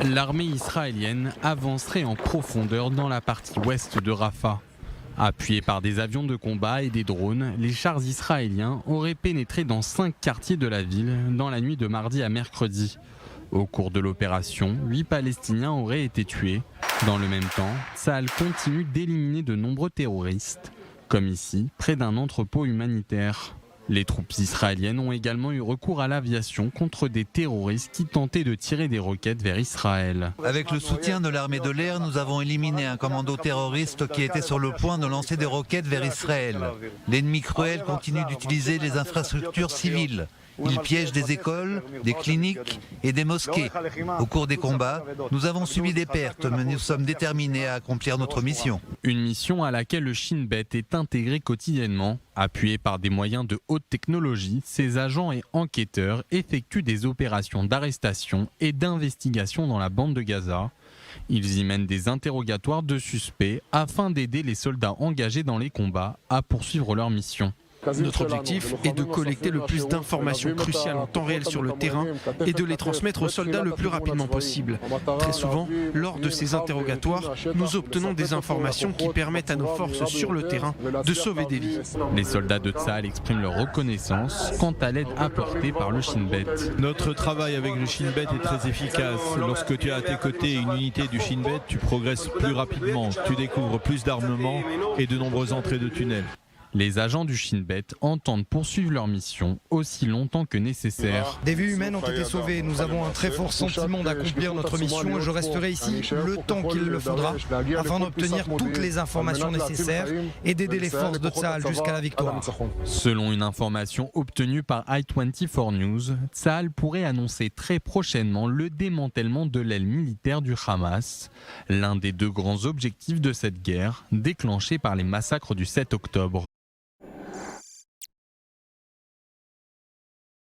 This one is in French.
L'armée israélienne avancerait en profondeur dans la partie ouest de Rafah. Appuyés par des avions de combat et des drones, les chars israéliens auraient pénétré dans 5 quartiers de la ville dans la nuit de mardi à mercredi. Au cours de l'opération, 8 Palestiniens auraient été tués. Dans le même temps, Tsahal continue d'éliminer de nombreux terroristes, comme ici, près d'un entrepôt humanitaire. Les troupes israéliennes ont également eu recours à l'aviation contre des terroristes qui tentaient de tirer des roquettes vers Israël. Avec le soutien de l'armée de l'air, nous avons éliminé un commando terroriste qui était sur le point de lancer des roquettes vers Israël. L'ennemi cruel continue d'utiliser les infrastructures civiles. Il piège des écoles, des cliniques et des mosquées. Au cours des combats, nous avons subi des pertes, mais nous sommes déterminés à accomplir notre mission. Une mission à laquelle le Shin Bet est intégré quotidiennement. Appuyés par des moyens de haute technologie, ces agents et enquêteurs effectuent des opérations d'arrestation et d'investigation dans la bande de Gaza. Ils y mènent des interrogatoires de suspects afin d'aider les soldats engagés dans les combats à poursuivre leur mission. Notre objectif est de collecter le plus d'informations cruciales en temps réel sur le terrain et de les transmettre aux soldats le plus rapidement possible. Très souvent, lors de ces interrogatoires, nous obtenons des informations qui permettent à nos forces sur le terrain de sauver des vies. Les soldats de Tsahal expriment leur reconnaissance quant à l'aide apportée par le Shin Bet. Notre travail avec le Shin Bet est très efficace. Lorsque tu as à tes côtés une unité du Shin Bet, tu progresses plus rapidement, tu découvres plus d'armements et de nombreuses entrées de tunnels. Les agents du Shin Bet entendent poursuivre leur mission aussi longtemps que nécessaire. Des vies humaines ont été sauvées. Nous avons un très fort sentiment d'accomplir notre mission et je resterai ici le temps qu'il le faudra afin d'obtenir toutes les informations nécessaires et d'aider les forces de Tsahal jusqu'à la victoire. Selon une information obtenue par i24 News, Tsahal pourrait annoncer très prochainement le démantèlement de l'aile militaire du Hamas, l'un des 2 grands objectifs de cette guerre déclenchée par les massacres du 7 octobre.